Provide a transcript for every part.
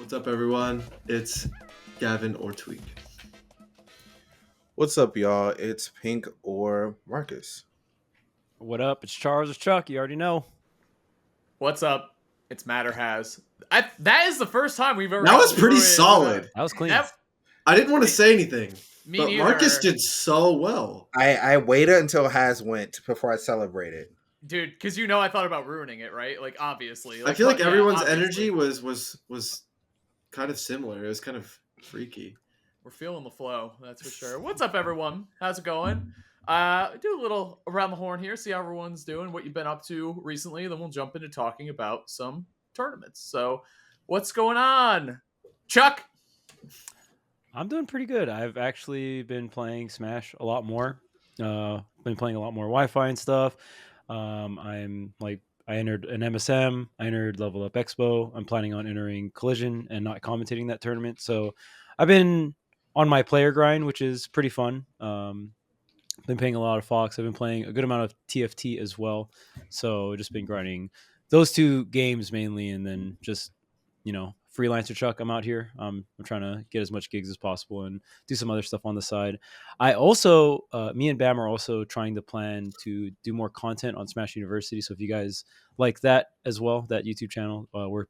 What's up, everyone? It's Gavin or Tweek. What's up, y'all? It's Pink or Marcus. What up? It's Charles or Chuck. You already know. What's up? It's Matter Has. That is the first time we've ever. That was pretty solid. That was clean. I didn't want to say anything, but neither. Marcus did so well. I waited until Haz went before I celebrated. Dude, because I thought about ruining it, right? Like, obviously. I feel like everyone's obviously. energy was kind of similar. It was kind of freaky. We're feeling the flow, that's for sure. What's up, everyone? How's it going? Do a little around the horn here, see how everyone's doing, what you've been up to recently, then we'll jump into talking about some tournaments. So, what's going on? Chuck? I'm doing pretty good. I've actually been playing Smash a lot more. Been playing a lot more Wi-Fi and stuff. I entered an MSM. I entered Level Up Expo. I'm planning on entering Collision and not commentating that tournament. So I've been on my player grind, which is pretty fun. Been playing a lot of Fox. I've been playing a good amount of TFT as well. So just been grinding those two games mainly, and then just freelancer Chuck. I'm out here. I'm trying to get as much gigs as possible and do some other stuff on the side. I also, me and Bam are also trying to plan to do more content on Smash University. So if you guys like that as well, that YouTube channel, we're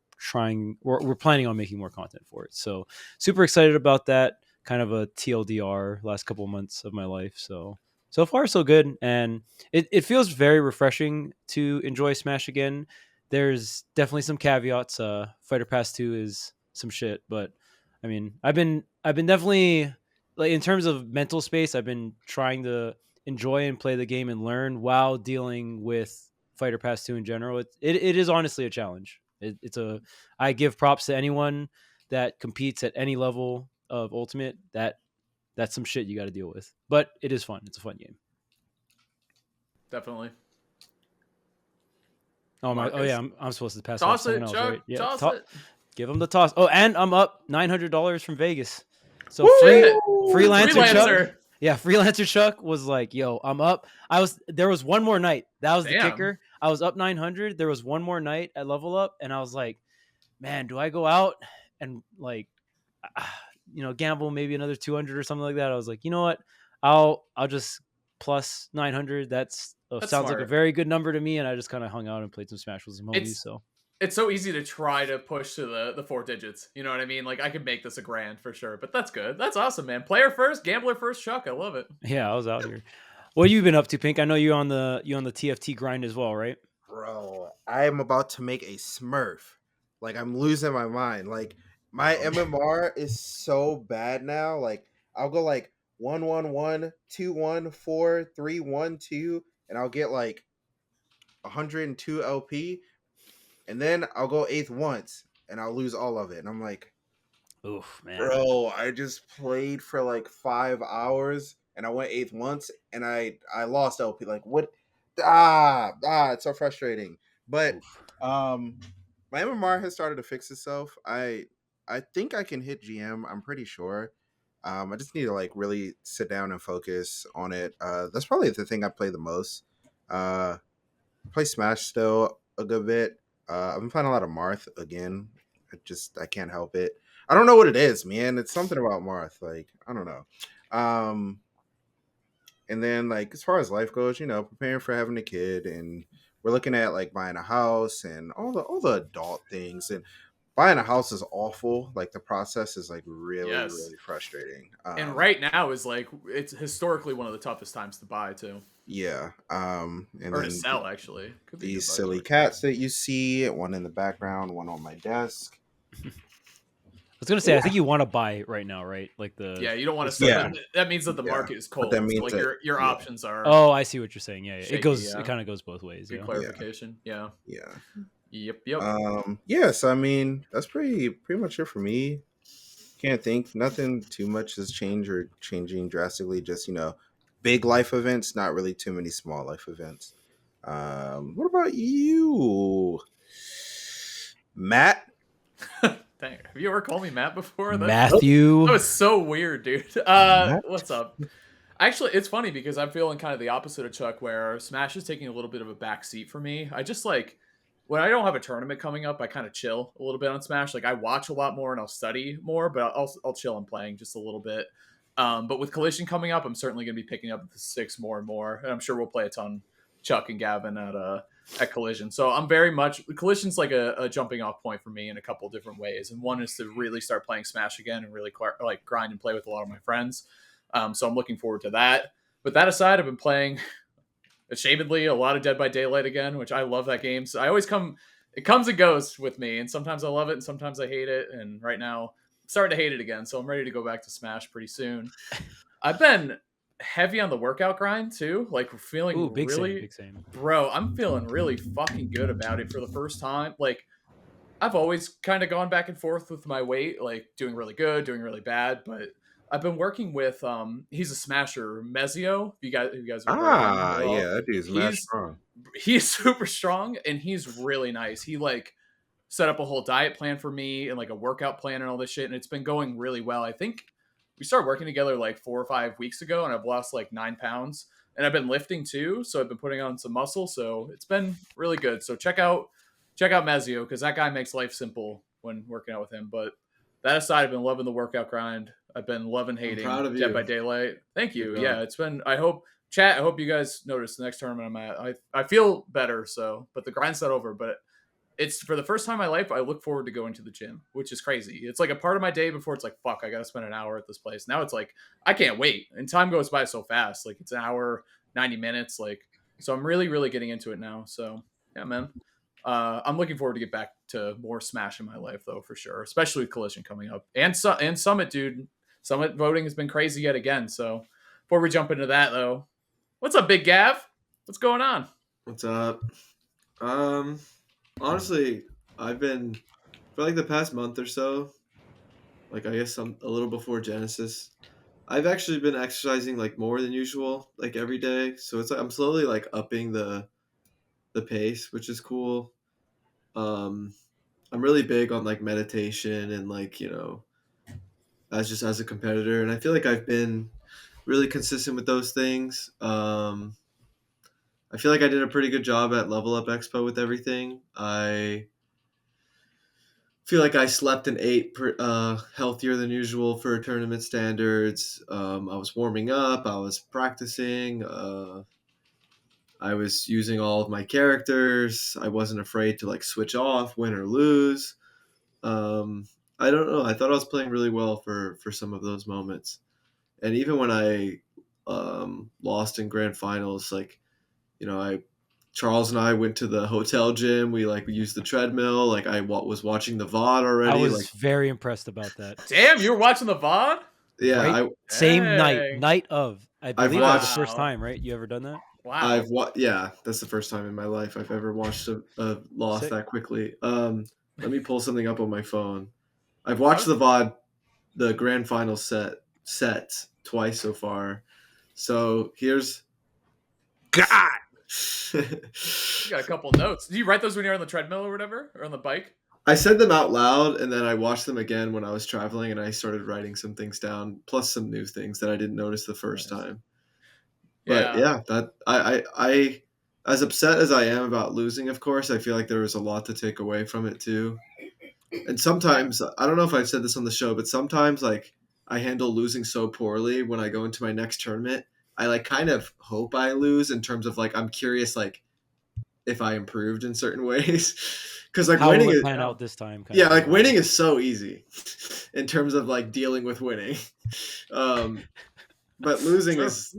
planning on making more content for it. So super excited about that. Kind of a TLDR last couple of months of my life. So far so good. And it feels very refreshing to enjoy Smash again. There's definitely some caveats. Fighter Pass 2 is some shit, but I mean, I've been definitely, like, in terms of mental space, I've been trying to enjoy and play the game and learn while dealing with Fighter Pass 2 in general. It is honestly a challenge. I give props to anyone that competes at any level of Ultimate. That's some shit you got to deal with, but it is fun. It's a fun game. Definitely. I'm supposed to pass it toss off it, else, Chuck. right? Yeah, toss it. Give him the toss. Oh, and I'm up $900 from Vegas. So freelancer Chuck. Yeah, freelancer Chuck was like, "Yo, I'm up." There was one more night. That was the kicker. I was up 900. There was one more night at Level Up, and I was like, "Man, do I go out and gamble maybe another 200 or something like that?" I was like, "You know what? I'll just plus 900. That's sounds smart. like a very good number to me." And I just kind of hung out and played some Smash with some homies. So it's so easy to try to push to the 4 digits. You know what I mean? Like, I could make this $1,000 for sure, but that's good. That's awesome, man. Player first, gambler first, Chuck. I love it. Yeah, I was out here. What have you been up to, Pink? I know you're on the TFT grind as well, right? Bro, I am about to make a Smurf. Like, I'm losing my mind. Like, my MMR is so bad now. Like, I'll go like 1-1-1, 2-1, 4, 3-1, 2, and I'll get like 102 LP. And then I'll go 8th once, and I'll lose all of it. And I'm like, oof, man. Bro, I just played for like 5 hours, and I went 8th once, and I lost LP. Like, what? It's so frustrating. But my MMR has started to fix itself. I think I can hit GM. I'm pretty sure. I just need to like really sit down and focus on it. That's probably the thing I play the most. I play Smash still a good bit. I've been playing a lot of Marth again. I can't help it. I don't know what it is, man. It's something about Marth. Like, I don't know. And then, like, as far as life goes, preparing for having a kid, and we're looking at like buying a house and all the adult things. And buying a house is awful. Like, the process is like really frustrating. And right now is like, it's historically one of the toughest times to buy too. Yeah. And to sell, actually. These silly cats that you see, one in the background, one on my desk. I was gonna say, I think you want to buy right now, right? Like you don't want to sell. Yeah. That means that the market is cold. That means like your options are. Oh, I see what you're saying. Yeah, shaky, it kind of goes both ways. Good clarification. Yeah. Yep. So I mean, that's pretty much it for me. Can't think. Nothing too much has changed or changing drastically. Just big life events, not really too many small life events. What about you, Matt? Dang, have you ever called me Matt before? Matthew. That was so weird, dude. What's up? Actually, it's funny because I'm feeling kind of the opposite of Chuck, where Smash is taking a little bit of a back seat for me. I just like when I don't have a tournament coming up, I kind of chill a little bit on Smash. Like I watch a lot more and I'll study more, but I'll chill on playing just a little bit. But with Collision coming up, I'm certainly going to be picking up the 6 more and more, and I'm sure we'll play a ton, Chuck and Gavin at Collision. So I'm very much Collision's like a jumping off point for me in a couple different ways, and one is to really start playing Smash again and really like grind and play with a lot of my friends. So I'm looking forward to that. But that aside, I've been playing ashamedly a lot of Dead by Daylight again, which I love that game. So it comes and goes with me, and sometimes I love it and sometimes I hate it. And right now I'm starting to hate it again, so I'm ready to go back to Smash pretty soon. I've been heavy on the workout grind too, like feeling Big really same. bro, I'm feeling really fucking good about it for the first time. Like I've always kind of gone back and forth with my weight, like doing really good, doing really bad, but I've been working with he's a smasher, Mezio. If you guys have heard of him at all. Yeah, that dude's mad strong. He's super strong and he's really nice. He like set up a whole diet plan for me and like a workout plan and all this shit, and it's been going really well. I think we started working together like 4 or 5 weeks ago, and I've lost like 9 pounds, and I've been lifting too, so I've been putting on some muscle, so it's been really good. So check out Mezio, because that guy makes life simple when working out with him. But that aside, I've been loving the workout grind. I've been loving hating Dead by Daylight. Thank you. Yeah, it's been. I hope you guys notice the next tournament I'm at. I feel better. So, but the grind's not over. But it's for the first time in my life. I look forward to going to the gym, which is crazy. It's like a part of my day before it's like, fuck, I got to spend an hour at this place. Now it's like I can't wait, and time goes by so fast. Like it's an hour, 90 minutes. Like so, I'm really, really getting into it now. So yeah, man. I'm looking forward to get back to more Smash in my life, though, for sure. Especially with Collision coming up and Summit, dude. Summit voting has been crazy yet again. So before we jump into that, though, what's up, Big Gav? What's going on? What's up? Honestly, I've been for like the past month or so, like I guess a little before Genesis, I've actually been exercising like more than usual, like every day. So it's like I'm slowly like upping the pace, which is cool. I'm really big on like meditation and like, as a competitor, and I feel like I've been really consistent with those things. I feel like I did a pretty good job at Level Up Expo with everything. I feel like I slept and ate healthier than usual for tournament standards. I was warming up. I was practicing. I was using all of my characters. I wasn't afraid to like switch off, win or lose. I don't know. I thought I was playing really well for some of those moments. And even when I lost in grand finals, like, Charles and I went to the hotel gym. We used the treadmill. Like I was watching the VOD already. I was very impressed about that. Damn, you were watching the VOD? Yeah. Right? Same Dang. night of. I believe watched- that was the first time, right? You ever done that? Wow. Yeah, that's the first time in my life I've ever watched a loss Sick. that quickly. Let me pull something up on my phone. I've watched the VOD, the grand final sets twice so far. So here's God. You got a couple notes. Do you write those when you're on the treadmill or whatever? Or on the bike? I said them out loud, and then I watched them again when I was traveling, and I started writing some things down, plus some new things that I didn't notice the first time. But yeah, that I as upset as I am about losing, of course, I feel like there was a lot to take away from it too. And sometimes, I don't know if I've said this on the show, but sometimes like I handle losing so poorly when I go into my next tournament. I like kind of hope I lose in terms of like I'm curious like if I improved in certain ways. Because like How winning will it is pan out this time? yeah, like winning is so easy in terms of like dealing with winning. But losing is,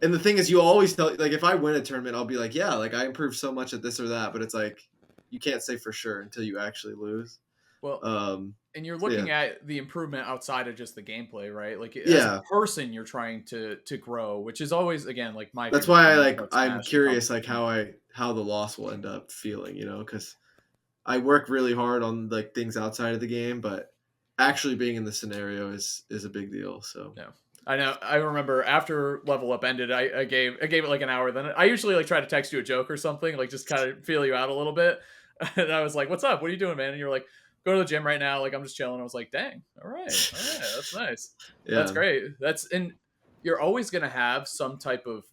and the thing is, you always tell like if I win a tournament, I'll be like, yeah, like I improved so much at this or that. But it's like you can't say for sure until you actually lose. Well, and you're looking at the improvement outside of just the gameplay, right? Like as Yeah. a person, you're trying to grow, which is always again like my. That's favorite why thing I like about I'm Smash curious like competition. how the loss will end up feeling, because I work really hard on like things outside of the game, but actually being in the scenario is a big deal. So Yeah. I know. I remember after Level Up ended, I gave it like an hour. Then I usually like try to text you a joke or something, like just kind of feel you out a little bit. And I was like, "What's up? What are you doing, man?" And you're like, "Go to the gym right now. Like I'm just chilling." I was like, "Dang, all right, that's nice. yeah. That's great. And you're always gonna have some type of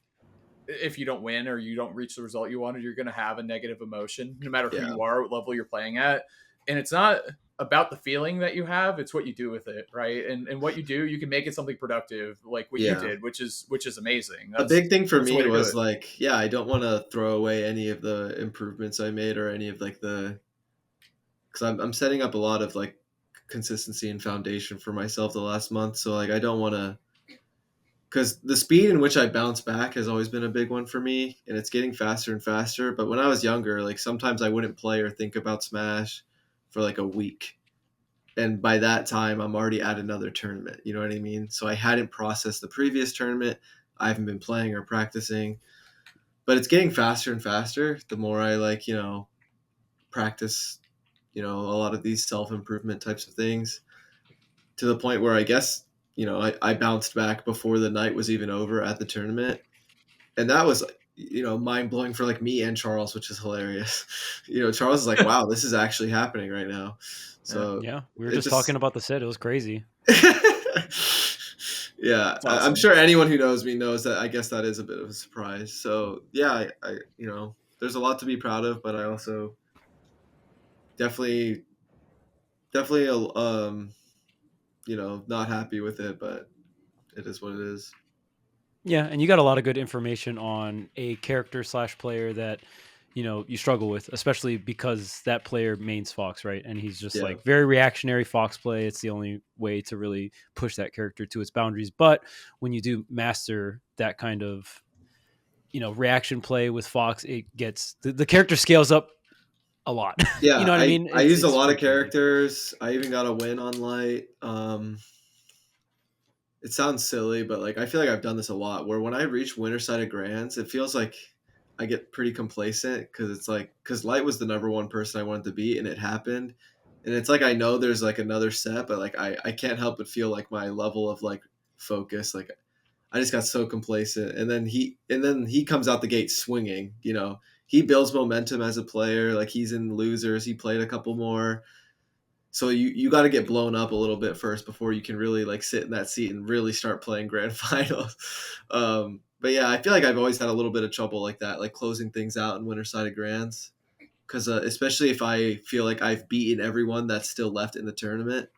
if you don't win or you don't reach the result you wanted, you're going to have a negative emotion, no matter who Yeah. you are, what level you're playing at. And it's not about the feeling that you have, it's what you do with it, right? And what you do, you can make it something productive, like what you did, which is amazing. A big thing for that's the way me to do was it. like, yeah, I don't want to throw away any of the improvements I made or any of like because I'm setting up a lot of like consistency and foundation for myself the last month. So like I don't want to, because the speed in which I bounce back has always been a big one for me, and it's getting faster and faster. But when I was younger, like sometimes I wouldn't play or think about Smash for like a week, and by that time I'm already at another tournament. You know what I mean? So I hadn't processed the previous tournament. I haven't been playing or practicing, but it's getting faster and faster the more I like, practice, a lot of these self-improvement types of things, to the point where I guess, I bounced back before the night was even over at the tournament. And that was, mind blowing for like me and Charles, which is hilarious. Charles is like, wow, this is actually happening right now. So yeah, we were just talking about the set. It was crazy. Yeah, Awesome. I'm sure anyone who knows me knows that. I guess that is a bit of a surprise. So yeah, I there's a lot to be proud of, but I also definitely, not happy with it, but it is what it is. Yeah, and you got a lot of good information on a character / player that you struggle with, especially because that player mains Fox, right? And he's just like very reactionary Fox play. It's the only way to really push that character to its boundaries. But when you do master that kind of reaction play with Fox, it gets the character scales up a lot. Yeah, you know what I mean? I used a It's lot of pretty crazy. characters. I even got a win on Light. It sounds silly, but like I feel like I've done this a lot. Where when I reach winter sided grands, it feels like I get pretty complacent because it's like Light was the number one person I wanted to beat, and it happened. And it's like I know there's like another set, but like I can't help but feel like my level of like focus, like I just got so complacent. And then he comes out the gate swinging. He builds momentum as a player. Like he's in losers. He played a couple more. So you got to get blown up a little bit first before you can really like sit in that seat and really start playing grand finals. But yeah, I feel like I've always had a little bit of trouble like that, like closing things out in winter sided grands, because especially if I feel like I've beaten everyone that's still left in the tournament.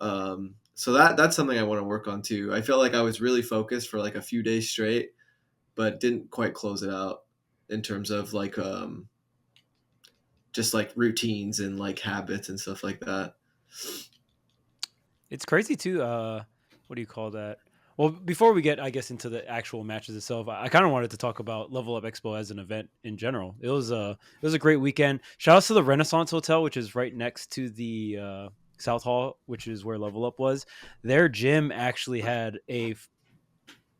So that's something I want to work on too. I felt like I was really focused for like a few days straight, but didn't quite close it out in terms of like just like routines and like habits and stuff like that. It's crazy too. What do you call that? Well, before we get, I guess, into the actual matches itself, I kind of wanted to talk about Level Up Expo as an event in general. It was a great weekend. Shout outs to the Renaissance Hotel, which is right next to the South Hall, which is where Level Up was. Their gym actually had a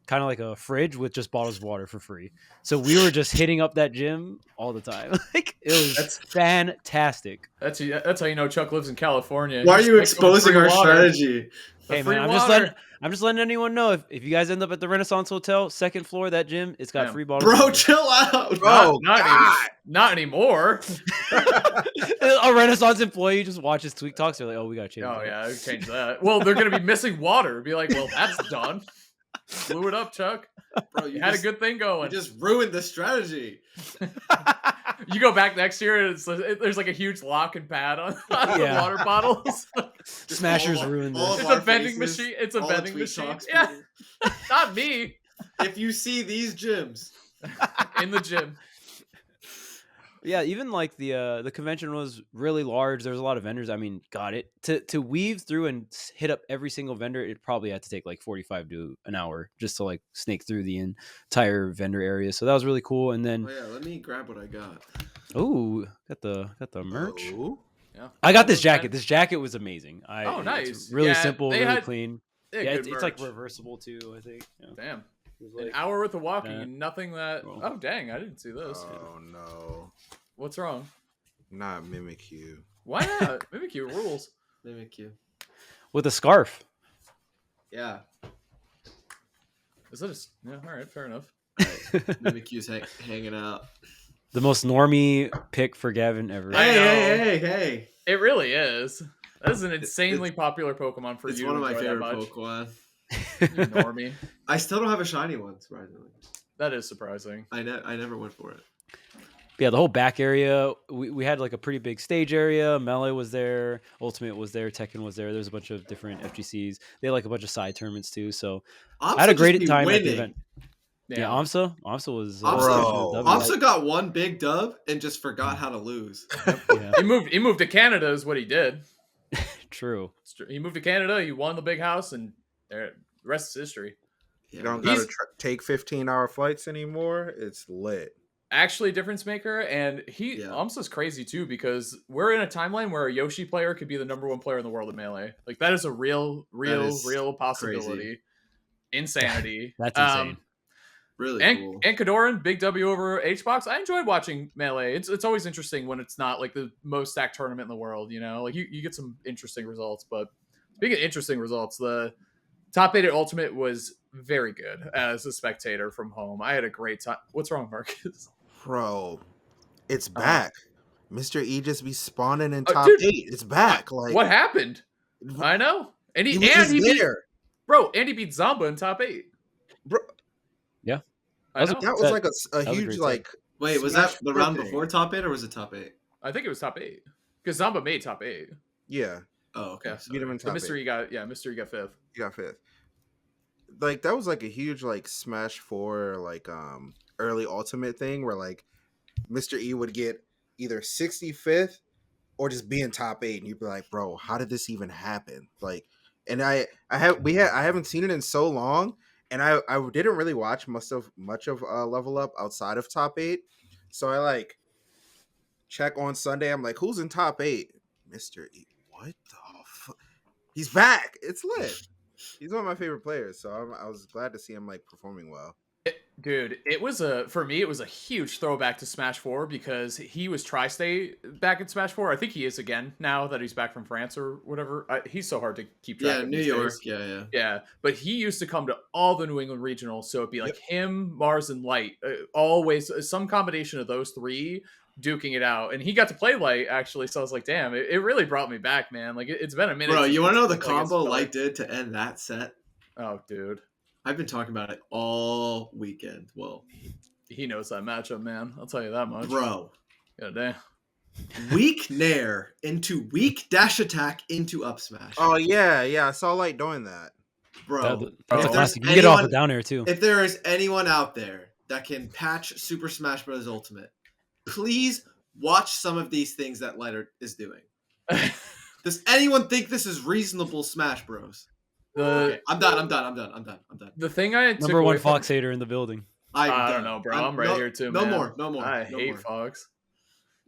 kind of like a fridge with just bottles of water for free. So we were just hitting up that gym all the time. Like it was fantastic. That's how you know Chuck lives in California. Why are you Just like exposing free our water. strategy? Hey free man, water. I'm just letting anyone know if you guys end up at the Renaissance Hotel, second floor, that gym, it's got Damn. free bottles. Bro, chill out. Not anymore. A Renaissance employee just watches Tweek Talks. They're like, oh, we gotta change. Oh yeah, I could change that. Well, they're gonna be missing water. Be like, well, that's done. Blew it up, Chuck. Bro, You had a good thing You going. just ruined the strategy. You go back next year, and there's like a huge lock and pad on the water bottles. Smashers ruined this. It's a vending machine. It's a vending machine. Yeah, not me. If you see these gyms In the gym. Yeah, even like the convention was really large. There was a lot of vendors. I mean, got it to weave through and hit up every single vendor. It probably had to take like 45 to an hour just to like snake through the entire vendor area. So that was really cool. And then, oh yeah, let me grab what I got. oh, got the merch. Oh. Yeah, I got this jacket. This jacket was amazing. Oh, nice. It's really Yeah, simple, they really had- clean. Yeah, Yeah, good it's like merch. reversible too. I think. Yeah. Damn. It was An like- hour worth of walking Yeah. and nothing that. Cool. Oh dang! I didn't see this. Oh no. What's wrong? Not mimic you. Why not? Mimic you rules. Mimic you. with a scarf. Yeah. Is that just yeah? All right, fair enough. Mimic you's hanging out. The most normie pick for Gavin ever. I know. Hey. It really is. That is an insanely popular Pokemon for It's you. one of to my enjoy that favorite much. Pokemon. You normie. I still don't have a shiny one, surprisingly. That is surprising. I never went for it. Yeah, the whole back area, we had like a pretty big stage area. Melee was there, Ultimate was there, Tekken was there. There's a bunch of different FGCs. They had like a bunch of side tournaments too. So I had a great time at the event. Yeah, AMSA was AMSA got one big dub and just forgot how to lose. Yeah. He moved to Canada is what he did. True. He moved to Canada. He won the big house, and the rest is history. You don't gotta take 15-hour flights anymore. It's lit. Actually, difference maker, and AMSA's crazy too because we're in a timeline where a Yoshi player could be the #1 player in the world at Melee. Like that is a real possibility. Crazy. Insanity. That's insane. Really cool. And Kadoran, big W over HBox. I enjoyed watching Melee. It's always interesting when it's not like the most stacked tournament in the world, you know? Like you get some interesting results, but speaking of interesting results, the top 8 at Ultimate was very good as a spectator from home. I had a great time. What's wrong, Marcus? Bro, it's back. Mr. E just be spawning in top 8. It's back. Like what happened? I know. And he beat Zamba in top 8. Bro. Yeah. That was like a huge like. Wait, was that the round before top 8 or was it top 8? I think it was top 8 because Zamba made top 8. Yeah. Oh, okay. Yeah. Beat him in top 8. Mystery got 5th. He got 5th. Like that was like a huge like Smash 4 like early Ultimate thing where like Mr. E would get either 65th or just be in top 8 and you'd be like, bro, how did this even happen? Like, and I haven't seen it in so long, and I didn't really watch much of Level Up outside of top 8, so I like check on Sunday. I'm like, who's in top 8? Mr. E. What the fuck? He's back. It's lit. He's one of my favorite players, so I was glad to see him like performing well. Dude, for me, it was a huge throwback to Smash 4 because he was Tri-State back in Smash 4. I think he is again now that he's back from France or whatever. He's so hard to keep track of. Yeah, New York. Days. Yeah. But he used to come to all the New England regionals, so it'd be like him, Mars, and Light. Always some combination of those three duking it out. And he got to play Light, actually, so I was like, damn, it really brought me back, man. Like, it's been a minute. Bro, you want to know the combo Light did to end that set? Oh, dude. I've been talking about it all weekend. Well, he knows that matchup, man. I'll tell you that much. Bro. God damn. Weak Nair into weak dash attack into up smash. Oh, yeah. I saw Light doing that. Bro. That's a classic. You get off the down air, too. If there is anyone out there that can patch Super Smash Bros. Ultimate, please watch some of these things that Light is doing. Does anyone think this is reasonable Smash Bros? Okay, I'm done. The thing I took number one Fox hater in the building. I don't know, bro. I'm right here too. No man. more. I hate Fox,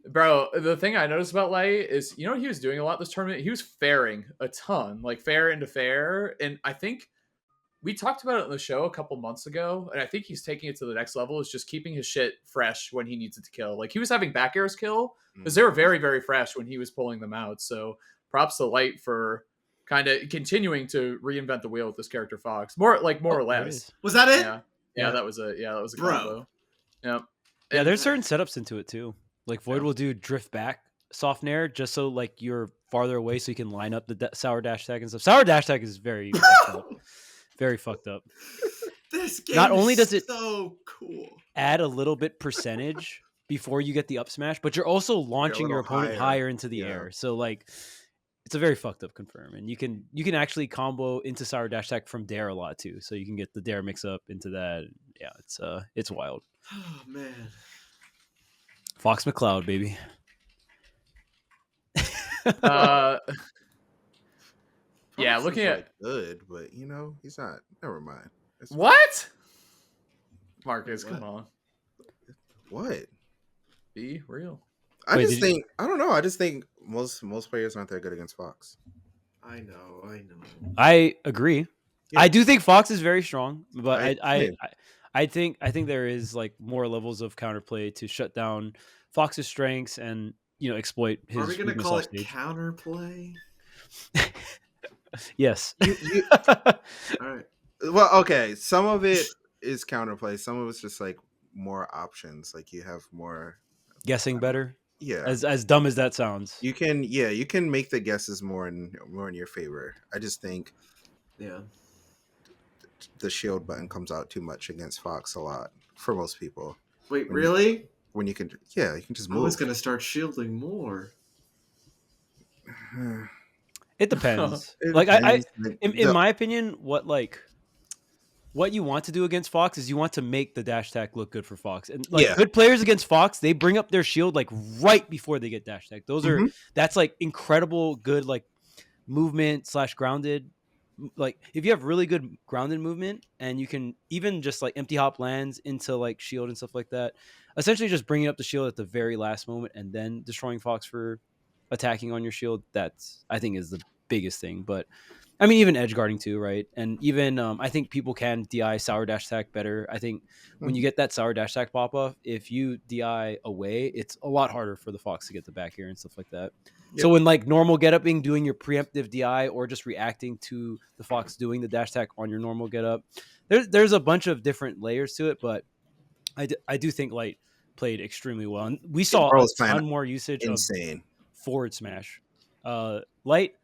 bro. The thing I noticed about Light is, you know, he was doing a lot this tournament. He was fairing a ton, like fair into fair, and I think we talked about it on the show a couple months ago, and I think he's taking it to the next level. Is just keeping his shit fresh when he needs it to kill. Like he was having back airs kill because they were very, very fresh when he was pulling them out. So props to Light for kind of continuing to reinvent the wheel with this character Fox, more or less. Was that it? Yeah, that was a combo. Yeah, there's certain setups into it too. Like Void will do drift back soft nair just so like you're farther away, so you can line up the sour dash tag and stuff. Sour dash tag is very fucked up. Very fucked up. This game not only does it so cool add a little bit percentage before you get the up smash, but you're also launching your opponent higher into the air. So like, it's a very fucked up confirm, and you can actually combo into sour dash tech from dare a lot too. So you can get the dare mix up into that. Yeah, it's wild. Oh man, Fox McCloud, baby. Yeah, looking at good, but you know he's not. Never mind. What? Marcus, come on. What? Be real. I don't know. I just think most players aren't that good against Fox. I know. I agree. Yeah. I do think Fox is very strong, but I think there is like more levels of counterplay to shut down Fox's strengths and, you know, exploit his. Are we going to call it counterplay? Yes. All right. Well, okay. Some of it is counterplay. Some of it's just like more options. Like you have more guessing better. Yeah. As dumb as that sounds. You can make the guesses more in your favor. I just think the shield button comes out too much against Fox a lot. for most people. Wait, really? When you can just I move. was gonna start shielding more. It depends. It Like depends. in my opinion, what you want to do against Fox is you want to make the dash attack look good for Fox. And like Yeah. good players against Fox, they bring up their shield like right before they get dash attack. Those are that's like incredible good like movement / grounded. Like if you have really good grounded movement and you can even just like empty hop lands into like shield and stuff like that, essentially just bringing up the shield at the very last moment and then destroying Fox for attacking on your shield, that's I think is the biggest thing. But I mean, even edge guarding too, right? And even I think people can DI sour dash attack better. I think when you get that sour dash attack pop off, if you DI away, it's a lot harder for the Fox to get the back air and stuff like that. Yep. So when like normal get up being doing your preemptive DI or just reacting to the Fox doing the dash attack on your normal get up, there's a bunch of different layers to it. But I do think Light played extremely well, and we saw a ton more usage of forward smash. Light,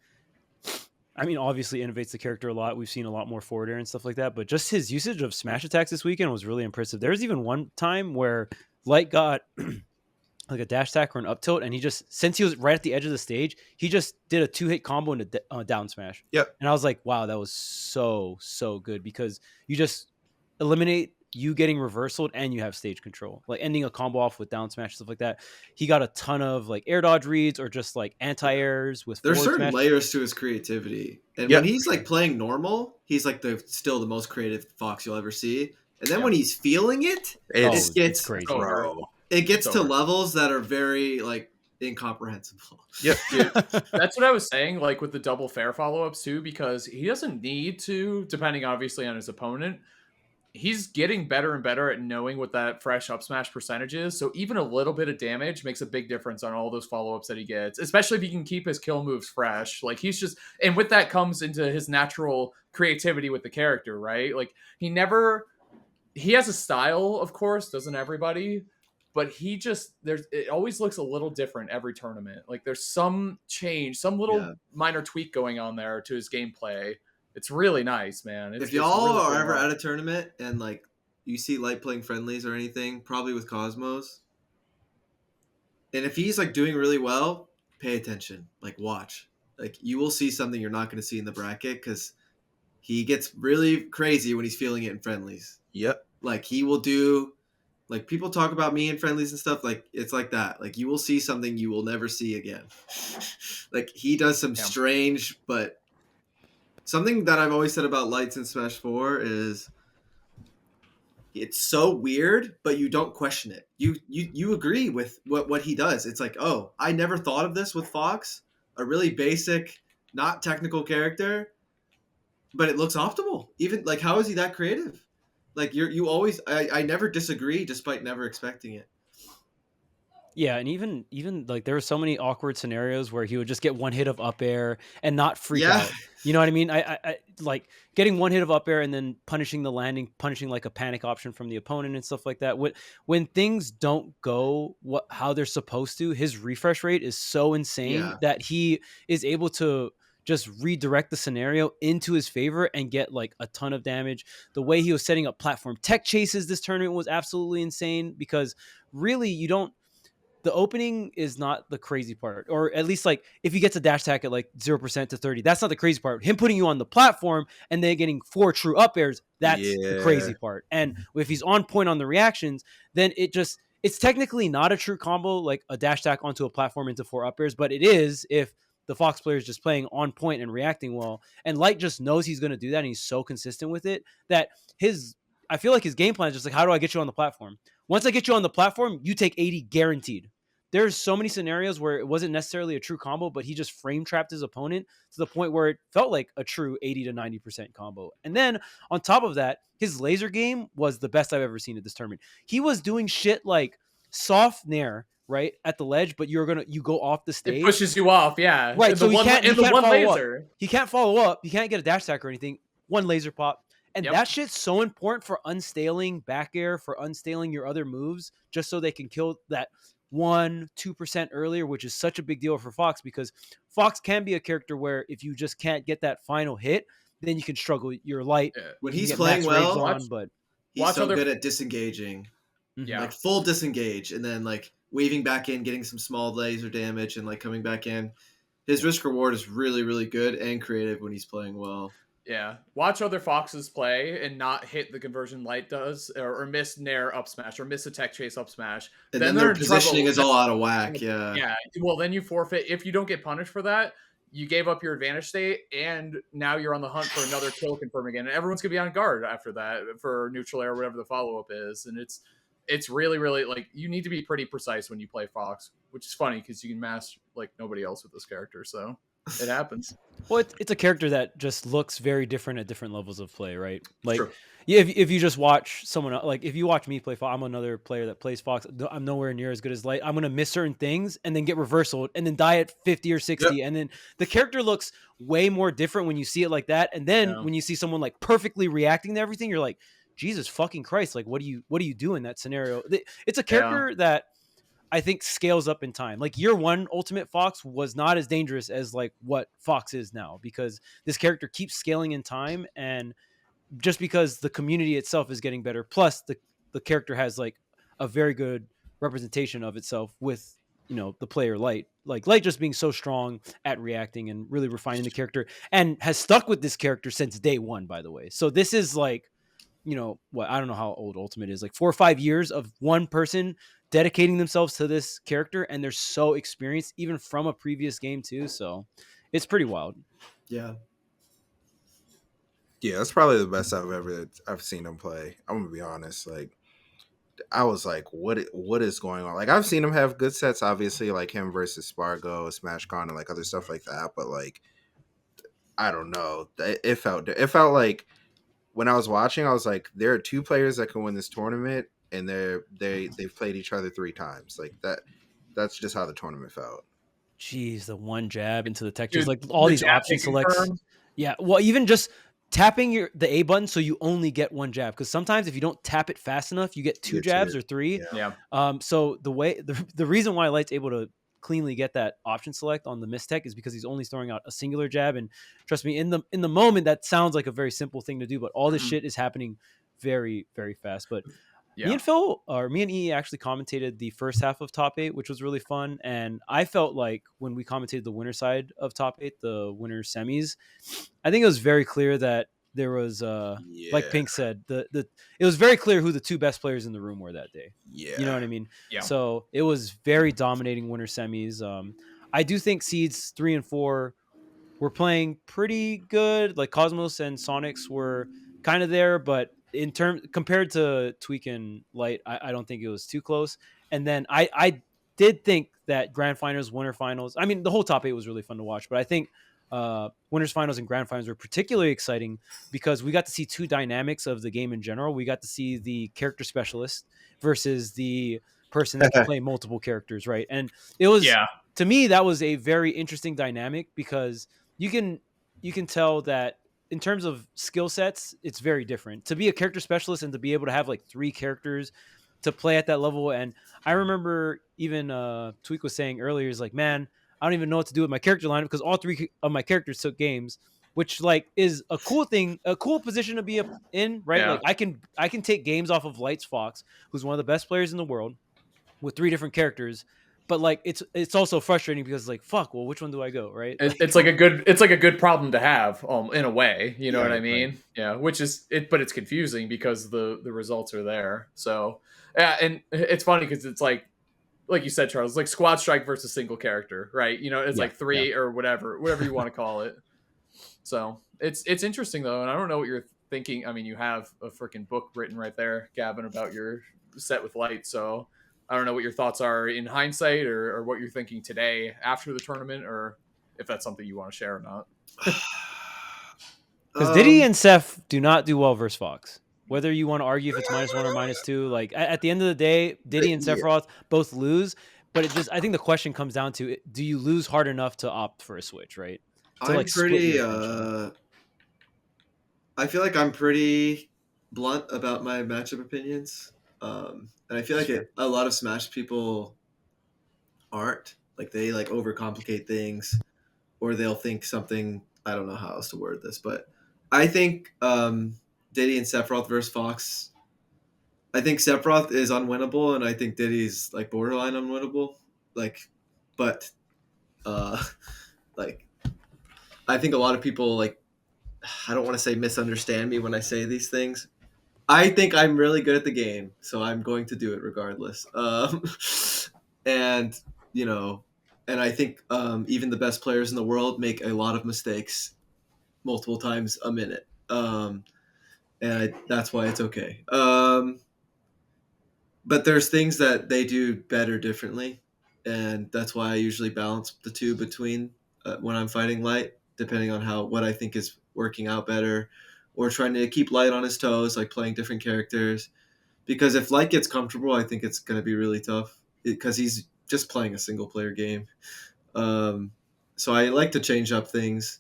I mean, obviously innovates the character a lot. We've seen a lot more forward air and stuff like that, but just his usage of smash attacks this weekend was really impressive. There was even one time where Light got like a dash attack or an up tilt, and he just, since he was right at the edge of the stage, he just did a 2-hit combo and a down smash. Yep. And I was like, wow, that was so good, because you just eliminate you getting reversaled and you have stage control, like ending a combo off with down smash, stuff like that. He got a ton of like air dodge reads or just like anti-airs with there's certain smash. layers to his creativity, and when he's like playing normal, he's like still the most creative Fox you'll ever see. And then when he's feeling it gets crazy. It gets to levels that are very like incomprehensible. Yep. That's what I was saying, like with the double fair follow-ups too, because he doesn't need to, depending obviously on his opponent. He's getting better and better at knowing what that fresh up smash percentage is. So even a little bit of damage makes a big difference on all those follow-ups that he gets, especially if he can keep his kill moves fresh. Like he's just, and with that comes into his natural creativity with the character, right? Like he has a style, of course, doesn't everybody? But it always looks a little different every tournament. Like there's some change, some little minor tweak going on there to his gameplay. It's really nice, man. If y'all are ever at a tournament and like you see Light playing friendlies or anything, probably with Cosmos, and if he's like doing really well, pay attention. Like watch. Like you will see something you're not going to see in the bracket, because he gets really crazy when he's feeling it in friendlies. Yep. Like he will do, like people talk about me in friendlies and stuff. Like it's like that. Like you will see something you will never see again. Like he does some strange, but. Something that I've always said about Lights in Smash 4 is it's so weird, but you don't question it. You agree with what he does. It's like, oh, I never thought of this with Fox, a really basic, not technical character, but it looks optimal. Even like, how is he that creative? Like you always, I never disagree despite never expecting it. Yeah, and even like there were so many awkward scenarios where he would just get one hit of up air and not freak out. You know what I mean? I like getting one hit of up air and then punishing the landing, punishing like a panic option from the opponent and stuff like that. When things don't go how they're supposed to, his refresh rate is so insane that he is able to just redirect the scenario into his favor and get like a ton of damage. The way he was setting up platform tech chases this tournament was absolutely insane, because really the opening is not the crazy part, or at least like if he gets a dash attack at like 0% to 30, that's not the crazy part. Him putting you on the platform and then getting 4 true up airs, that's the crazy part. And if he's on point on the reactions, then it's technically not a true combo, like a dash attack onto a platform into 4 up airs, but it is if the Fox player is just playing on point and reacting well. And Light just knows he's going to do that, and he's so consistent with it that I feel like his game plan is just like, how do I get you on the platform? Once I get you on the platform, you take 80 guaranteed. There's so many scenarios where it wasn't necessarily a true combo, but he just frame trapped his opponent to the point where it felt like a true 80 to 90% combo. And then on top of that, his laser game was the best I've ever seen at this tournament. He was doing shit like soft nair, right, at the ledge, but you go off the stage. It pushes you off, yeah. Right, so he can't follow laser. Up. He can't follow up. He can't get a dash attack or anything. One laser pop. And that shit's so important for unstaling back air, for unstaling your other moves, just so they can kill that 1-2% earlier, which is such a big deal for Fox, because Fox can be a character where if you just can't get that final hit, then you can struggle. You're light when he's playing well. He's Watch so other- good at disengaging. Yeah. Like full disengage and then like weaving back in, getting some small laser damage and like coming back in. His risk reward is really, really good and creative when he's playing well. Yeah. Watch other Foxes play and not hit the conversion Light does, or miss Nair up smash, or miss a tech chase up smash. And then then their they're in positioning trouble. is all out of whack. Yeah. Yeah. Well, then you forfeit. If you don't get punished for that, you gave up your advantage state, and now you're on the hunt for another kill confirm again. And everyone's gonna be on guard after that for neutral air or whatever the follow up is. And it's really, really like you need to be pretty precise when you play Fox, which is funny because you can master like nobody else with this character. So it happens. Well, it's a character that just looks very different at different levels of play, right? Like, True. yeah, if you just watch someone else, like if you watch me play Fox, I'm another player that plays Fox. I'm nowhere near as good as Light. I'm gonna miss certain things and then get reversaled and then die at 50 or 60, and then the character looks way more different when you see it like that. And then when you see someone like perfectly reacting to everything, you're like, Jesus fucking Christ! Like, what do you do in that scenario? It's a character that I think scales up in time. Like year one Ultimate Fox was not as dangerous as like what Fox is now, because this character keeps scaling in time, and just because the community itself is getting better, plus the character has like a very good representation of itself with, you know, the player Light. Like Light just being so strong at reacting and really refining the character, and has stuck with this character since day one, by the way. So this is like, you know, what, I don't know how old Ultimate is, like 4 or 5 years of one person dedicating themselves to this character, and they're so experienced even from a previous game too. So it's pretty wild. Yeah. Yeah, that's probably the best I've seen him play. I'm gonna be honest. Like, I was like, what is going on? Like, I've seen him have good sets, obviously, like him versus Spargo, SmashCon, and like other stuff like that. But like, I don't know. It felt like when I was watching, I was like, there are two players that can win this tournament, and they've played each other 3 times. Like that. That's just how the tournament felt. Jeez, the one jab into the tech, Dude, just like all the these jab option taking selects. turn. Yeah, well, even just tapping the A button so you only get one jab, because sometimes if you don't tap it fast enough, you get 2 jabs or 3. Yeah. So the reason why Light's able to cleanly get that option select on the mistech is because he's only throwing out a singular jab. And trust me, in the moment, that sounds like a very simple thing to do, but all this shit is happening very, very fast. But me and E actually commentated the first half of Top 8, which was really fun. And I felt like when we commentated the winner side of Top 8, the winner semis, I think it was very clear that there was, like Pink said, it was very clear who the 2 best players in the room were that day. Yeah. You know what I mean? Yeah. So it was very dominating winner semis. I do think seeds 3 and 4 were playing pretty good. Like Cosmos and Sonics were kind of there, but compared to Tweek and Light, I don't think it was too close. And then I did think that grand finals, winter finals, I mean, the whole Top 8 was really fun to watch, but I think winners finals and grand finals were particularly exciting because we got to see 2 dynamics of the game in general. We got to see the character specialist versus the person that can play multiple characters, right? And it was, to me, that was a very interesting dynamic because you can tell that in terms of skill sets, it's very different. To be a character specialist and to be able to have like 3 characters to play at that level. And I remember even Tweek was saying earlier, is like, man, I don't even know what to do with my character lineup because all 3 of my characters took games, which like is a cool thing, a cool position to be in, right? Yeah. Like I can take games off of Light's Fox, who's one of the best players in the world, with 3 different characters. But like it's also frustrating because like, fuck, well, which one do I go, right? It's like a good problem to have, in a way, you know what I mean? Right. Yeah, which is it, but it's confusing because the results are there. So yeah, and it's funny because it's like you said, Charles, like squad strike versus single character, right? You know, it's like 3 or whatever you want to call it. So it's interesting though, and I don't know what you're thinking. I mean, you have a freaking book written right there, Gavin, about your set with Light, so I don't know what your thoughts are in hindsight or what you're thinking today after the tournament, or if that's something you want to share or not. Because Diddy and Seph do not do well versus Fox. Whether you want to argue if it's -1 or -2, like at the end of the day, Diddy and Sephiroth both lose. But I think the question comes down to, do you lose hard enough to opt for a switch, right? To I'm pretty. I feel like I'm pretty blunt about my matchup opinions. And I feel like a lot of Smash people aren't. Like they like overcomplicate things, or they'll think something. I don't know how else to word this, but I think Diddy and Sephiroth versus Fox I think Sephiroth is unwinnable, and I think Diddy's like borderline unwinnable. Like, but uh, like I think a lot of people like I don't want to say misunderstand me when I say these things. I think I'm really good at the game, so I'm going to do it regardless. And you know, and I think even the best players in the world make a lot of mistakes multiple times a minute, and that's why it's okay. But there's things that they do better differently, and that's why I usually balance the two between when I'm fighting Light, depending on how what I think is working out better, or trying to keep Light on his toes, like playing different characters. Because if Light gets comfortable, I think it's going to be really tough because he's just playing a single player game. Um, so I like to change up things,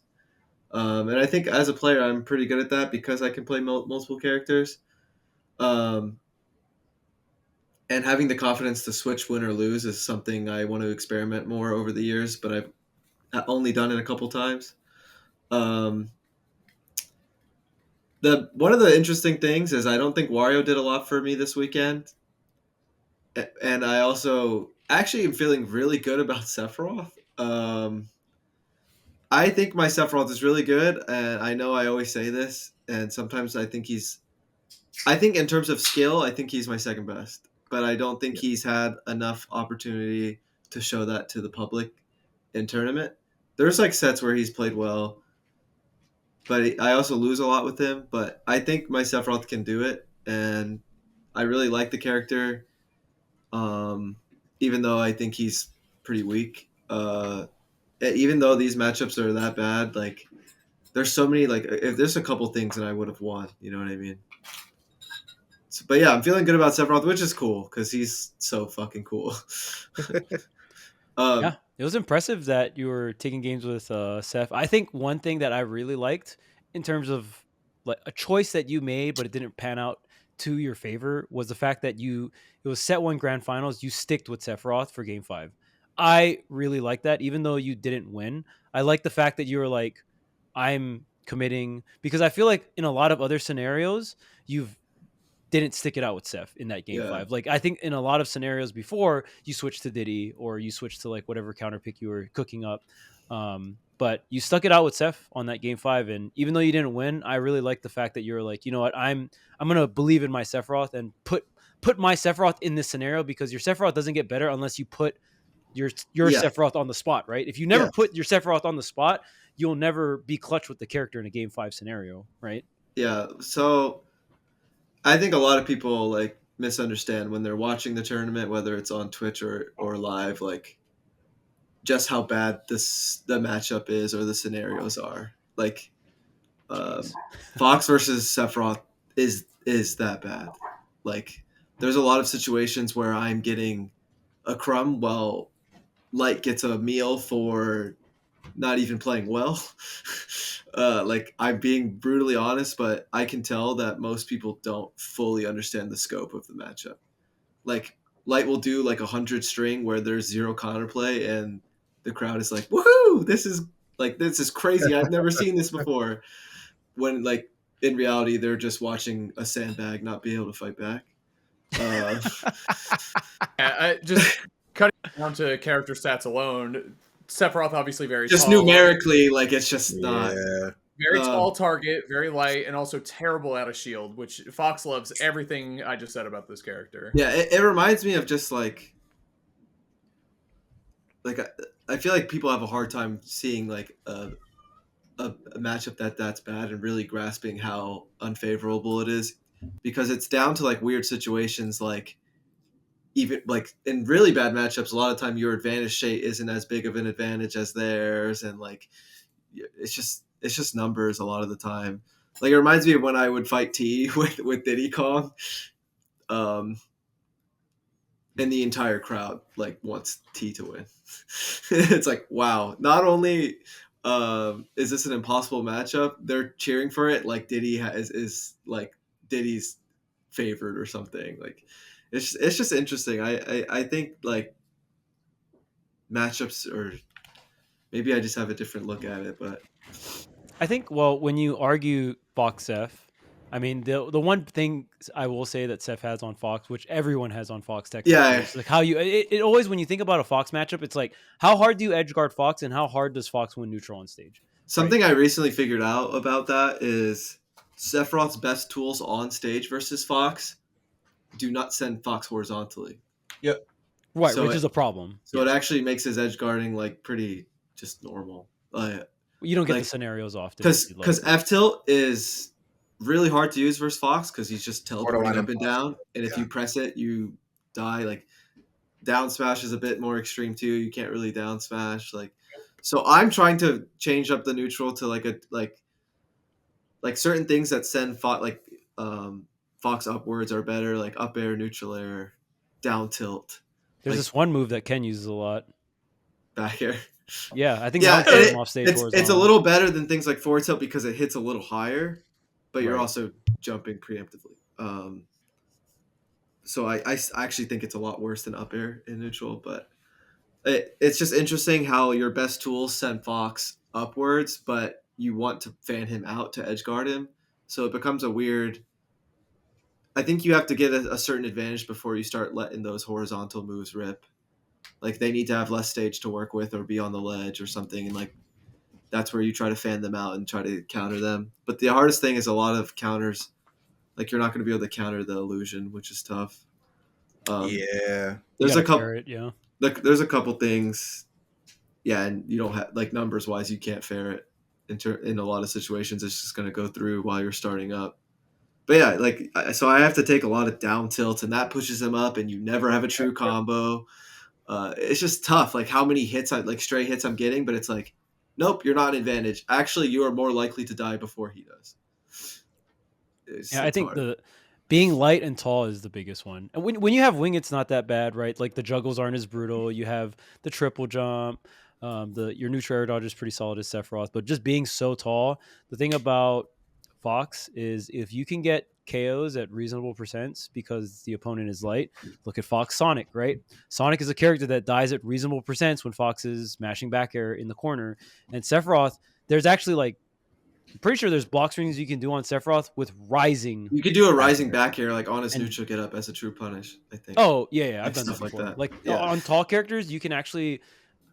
and I think as a player, I'm pretty good at that because I can play multiple characters. Um, and having the confidence to switch win or lose is something I want to experiment more over the years, but I've only done it a couple times. Um, the one of the interesting things is I don't think Wario did a lot for me this weekend, and I also actually am feeling really good about Sephiroth. I think my Sephiroth is really good, and I know I always say this, and sometimes I think he's. I think in terms of skill, I think he's my second best, but I don't think he's had enough opportunity to show that to the public in tournament. There's like sets where he's played well, but I also lose a lot with him. But I think my Sephiroth can do it, and I really like the character, um, even though I think he's pretty weak. Even though these matchups are that bad, like there's so many like if there's a couple things that I would have won, you know what I mean? So, but yeah, I'm feeling good about Sephiroth, which is cool because he's so fucking cool. Yeah, it was impressive that you were taking games with Seth. I think one thing that I really liked in terms of like a choice that you made, but it didn't pan out to your favor, was the fact that it was set one grand finals. You sticked with Sephiroth for game 5. I really like that, even though you didn't win. I like the fact that you were like, I'm committing, because I feel like in a lot of other scenarios, you've didn't stick it out with Seth in that game Yeah, 5. Like I think in a lot of scenarios before, you switched to Diddy or you switched to like whatever counter pick you were cooking up. But you stuck it out with Seth on that game 5, and even though you didn't win, I really like the fact that you were like, you know what, I'm gonna believe in my Sephiroth and put my Sephiroth in this scenario, because your Sephiroth doesn't get better unless you put your yeah, Sephiroth on the spot, right? If you never yeah, put your Sephiroth on the spot, you'll never be clutch with the character in a game 5 scenario, right? yeah. So I think a lot of people like misunderstand when they're watching the tournament, whether it's on Twitch or live, like just how bad the matchup is or the scenarios are. Like Jeez. Fox versus Sephiroth is that bad. Like there's a lot of situations where I'm getting a crumb while Light gets a meal for not even playing well. Like I'm being brutally honest, but I can tell that most people don't fully understand the scope of the matchup. Like Light will do like 100 string where there's zero counterplay, and the crowd is like, "Woohoo! This is crazy. I've never seen this before." When like in reality, they're just watching a sandbag not be able to fight back. Uh, Just cutting it down to character stats alone, Sephiroth obviously very just tall, numerically, like it's just not. Yeah. very Um, tall target, very light, and also terrible out of shield, which Fox loves everything I just said about this character. yeah, it reminds me of just like I feel like people have a hard time seeing like a matchup that's bad and really grasping how unfavorable it is, because it's down to like weird situations, like even like in really bad matchups a lot of time your advantage state isn't as big of an advantage as theirs, and like it's just numbers a lot of the time. Like it reminds me of when I would fight T with Diddy Kong, um and the entire crowd like wants T to win. It's like, wow, not only is this an impossible matchup, they're cheering for it like is like Diddy's favored or something. Like it's just interesting. I think like matchups, or maybe I just have a different look at it, but I think, well, when you argue Fox F, I mean, the one thing I will say that Seth has on Fox, which everyone has on Fox technically, Yeah. is like how you it always, when you think about a Fox matchup, it's like how hard do you edge guard Fox and how hard does Fox win neutral on stage? Something I recently figured out about that is Sephiroth's best tools on stage versus Fox do not send Fox horizontally. Yep. Right, So which is a problem. So it actually makes his edge guarding like pretty just normal. You don't get like- the scenarios often. Because F tilt is really hard to use versus Fox because he's just teleporting Borderline up and down, and if Yeah. you press it, you die. Like down smash is a bit more extreme too. You can't really down smash. So I'm trying to change up the neutral to like certain things that send Fox upwards are better, like up air, neutral air, down tilt, There's this one move that Ken uses a lot. back air. Yeah, I think Yeah, Zonk's off stage it's a horizontal. little better than things like forward tilt because it hits a little higher, but you're Right. also jumping preemptively. So I actually think it's a lot worse than up air in neutral, but it's just interesting how your best tools send Fox upwards, but you want to fan him out to edge guard him. So it becomes a weird. I think you have to get a certain advantage before you start letting those horizontal moves rip. Like they need to have less stage to work with or be on the ledge or something, and like that's where you try to fan them out and try to counter them. But the hardest thing is a lot of counters. Like you're not going to be able to counter the illusion, which is tough. Yeah. There's a couple. Ferret, yeah. There's a couple things. Yeah, and you don't have like numbers wise, you can't ferret in a lot of situations. It's just going to go through while you're starting up. But yeah, so I have to take a lot of down tilts, and that pushes him up, and you never have a true combo. It's just tough. Like how many hits, like stray hits, I'm getting, but it's like, nope, you're not an advantage. Actually, you are more likely to die before he does. I think hard. being light and tall is the biggest one. And when you have wing, it's not that bad, right? Like the juggles aren't as brutal. You have the triple jump. Your neutral air dodge is pretty solid as Sephiroth, but just being so tall, the thing about Fox is if you can get KOs at reasonable percents because the opponent is light. Look at Fox Sonic, right? Sonic is a character that dies at reasonable percents when Fox is mashing back air in the corner. And Sephiroth, there's actually like, I'm pretty sure there's block swings you can do on Sephiroth with rising. You could do a rising back air like on his neutral get up as a true punish, I think. Oh, yeah, I've done stuff that like before. that. Like Yeah. on tall characters, you can actually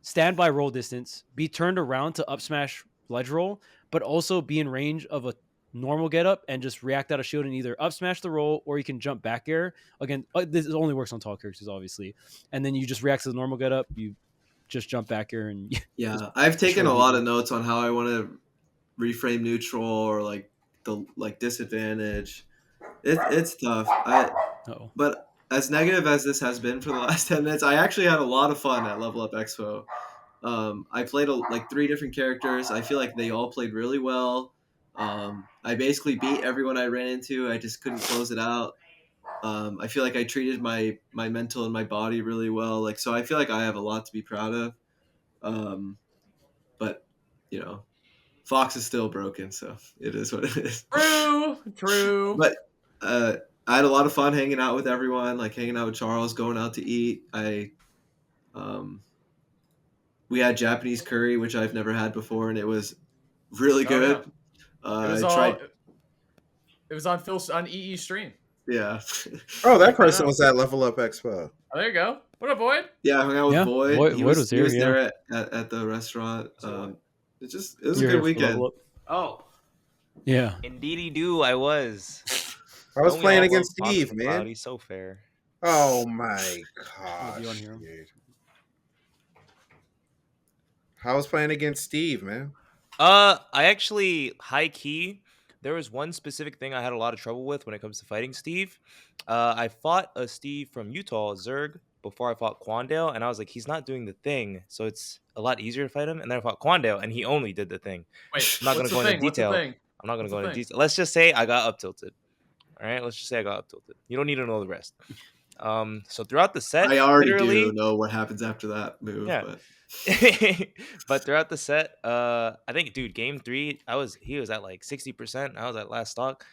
stand by roll distance, be turned around to up smash ledge roll, but also be in range of a normal get up and just react out of shield and either up smash the roll or you can jump back air. Again, this only works on tall characters, obviously. And then you just react to the normal get up, you just jump back air and Yeah, I've taken a lot of notes on how I want to reframe neutral or like the disadvantage. It's tough. But as negative as this has been for the last 10 minutes, I actually had a lot of fun at Level Up Expo. I played like 3 different characters. I feel like they all played really well. I basically beat everyone I ran into. I just couldn't close it out. I feel like I treated my mental and my body really well. Like, so I feel like I have a lot to be proud of. But you know, Fox is still broken, so it is what it is. True. But I had a lot of fun hanging out with everyone, like hanging out with Charles, going out to eat. We had Japanese curry, which I've never had before, and it was really good. Yeah. It was on Phil's on EE stream. Yeah. Oh, that person was at Level Up Expo. Oh, there you go. What up, Void? Yeah, I hung out with Void. Void He was was here, there at the restaurant. It was a You're good weekend. Oh, yeah. indeedy do. I was. I was Don't we playing all against love Steve, Fox man. Cloud? He's so fair. Oh my gosh. You on here? Dude. I was playing against Steve, man. I actually high key. There was one specific thing I had a lot of trouble with when it comes to fighting Steve. I fought a Steve from Utah, Zerg, before I fought Quandale, and I was like, he's not doing the thing, so it's a lot easier to fight him. And then I fought Quandale, and he only did the thing. Wait, I'm not going to go into detail. I'm not going to go into detail. Let's just say I got up tilted. All right, let's just say I got up tilted. You don't need to know the rest. So throughout the set, I already do know what happens after that move. Yeah. But but throughout the set, I think, dude, game 3, he was at like 60%. I was at last stock,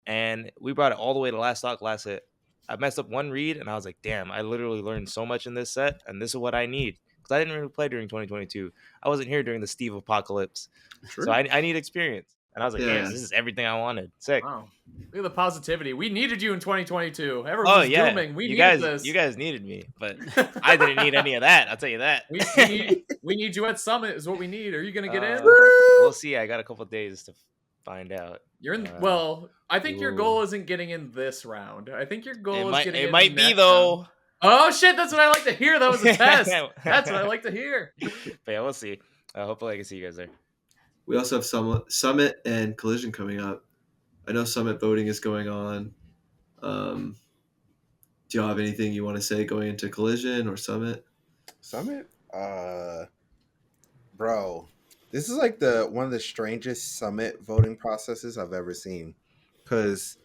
and we brought it all the way to last stock, last hit. I messed up one read, and I was like, damn, I literally learned so much in this set, and this is what I need. Because I didn't really play during 2022. I wasn't here during the Steve apocalypse. True. So I need experience. And I was like, Yeah. yes, this is everything I wanted. Sick. Wow. Look at the positivity. We needed you in 2022. Everyone Oh was yeah, dooming. We you needed guys, this. you guys needed me, but I didn't need any of that. I'll tell you that. We need you at Summit is what we need. Are you gonna get in? We'll see. I got a couple days to find out. You're in. Well, I think your ooh. goal isn't getting in this round. I think your goal is getting in. It might be next though. round. Oh shit! That's what I like to hear. That was a test. That's what I like to hear. But yeah, we'll see. Hopefully, I can see you guys there. We also have Summit and Collision coming up. I know Summit voting is going on. Do y'all have anything you want to say going into Collision or Summit? Summit? Bro, this is like one of the strangest Summit voting processes I've ever seen. Because,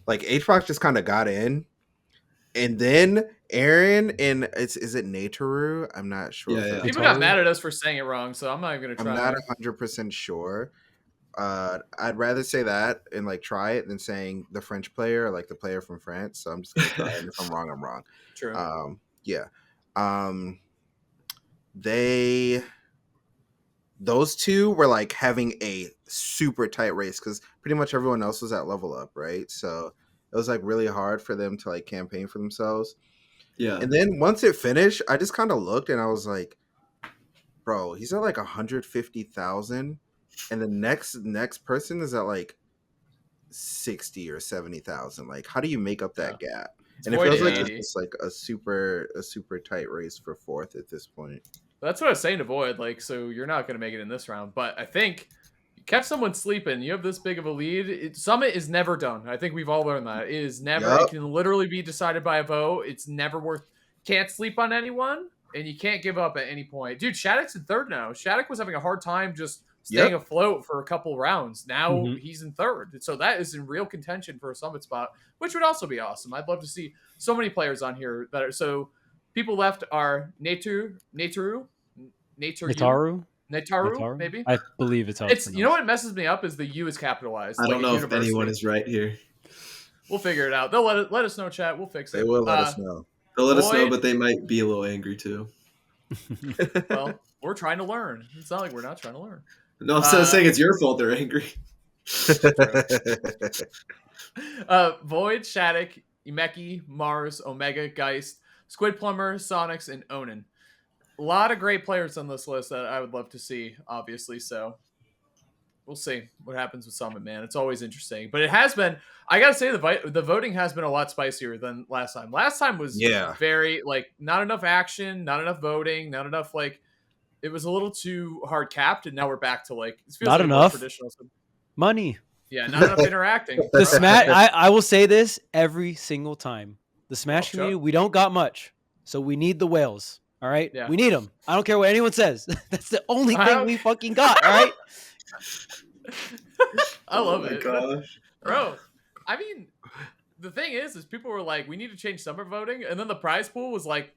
like, HBox just kind of got in. And then Aaron and is it Nataru? I'm not sure. Yeah. People got mad at us for saying it wrong, so I'm not even gonna try. I'm not 100% sure. I'd rather say that and like try it than saying the French player or like the player from France. So I'm just gonna try it. If I'm wrong, I'm wrong. True. Yeah. Those two were like having a super tight race because pretty much everyone else was at level up, right? So it was like really hard for them to like campaign for themselves. Yeah. And then once it finished, I just kind of looked and I was like, bro, he's at like 150,000. And the next person is at like 60 or 70,000. Like, how do you make up that gap? And it feels like it's like a super tight race for fourth at this point. That's what I was saying to Void. Like, so you're not going to make it in this round, but I think you catch someone sleeping. You have this big of a lead. Summit is never done. I think we've all learned that. It is never. Yep. It can literally be decided by a vote. It's never worth. Can't sleep on anyone, and you can't give up at any point. Dude, Shaddock's in third now. Shaddock was having a hard time just staying afloat for a couple rounds. Now he's in third. So that is in real contention for a Summit spot, which would also be awesome. I'd love to see so many players on here that are so. People left are Nataru, maybe. I believe it's how it's you know what messes me up is the U is capitalized. I don't know if anyone is right here. We'll figure it out. They'll let us know, chat. We'll fix it. They will let us know. They'll let us know, but they might be a little angry too. Well, we're trying to learn. It's not like we're not trying to learn. No, I'm saying it's your fault they're angry. Void, Shattuck, Imeki, Mars, Omega, Geist, Squid Plumber, Sonics, and Onin. A lot of great players on this list that I would love to see, obviously. So we'll see what happens with Summit, man. It's always interesting. But it has been, I got to say, the voting has been a lot spicier than last time. Last time was very, like, not enough action, not enough voting, not enough, like, it was a little too hard capped. And now we're back to, like, it feels not like enough traditional. money. Yeah, not enough interacting. The Smash, I will say this every single time. The Smash community, we don't got much. So we need the whales. All right? Yeah. We need them. I don't care what anyone says. That's the only thing we fucking got. All right? I love it. Gosh. Bro, I mean, the thing is people were like, we need to change summer voting. And then the prize pool was like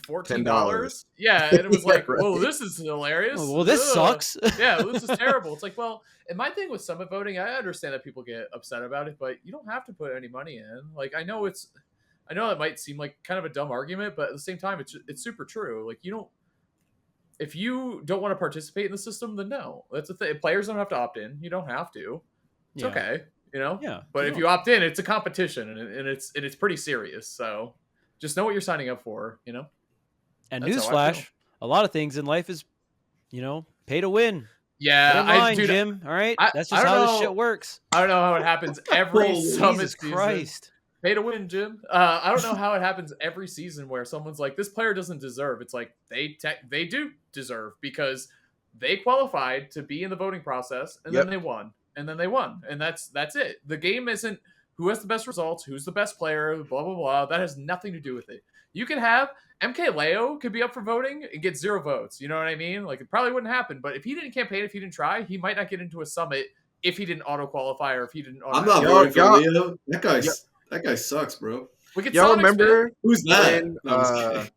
$14. Yeah. And it was like, right. Whoa, this is hilarious. Well, this sucks. Yeah, this is terrible. It's like, well, and my thing with summit voting, I understand that people get upset about it, but you don't have to put any money in. Like, I know that might seem like kind of a dumb argument, but at the same time, it's super true. Like, if you don't want to participate in the system, then no. That's the thing. Players don't have to opt in. You don't have to. It's okay, Yeah. But if you opt in, it's a competition, and it's pretty serious. So just know what you're signing up for. And That's newsflash, a lot of things in life is, pay to win. Yeah, dude, Jim. All right, that's just how this shit works. I don't know how it happens every summit Jesus season. Christ. Pay to win, Jim. I don't know how it happens every season where someone's like, this player doesn't deserve. It's like they do deserve because they qualified to be in the voting process, and then they won, and that's it. The game isn't who has the best results, who's the best player, blah blah blah. That has nothing to do with it. You can have MK Leo could be up for voting and get 0 votes. You know what I mean? Like, it probably wouldn't happen, but if he didn't campaign, if he didn't try, he might not get into a summit if he didn't auto qualify or if he didn't. I'm not voting for Leo. That guy sucks, bro. Y'all remember who's that?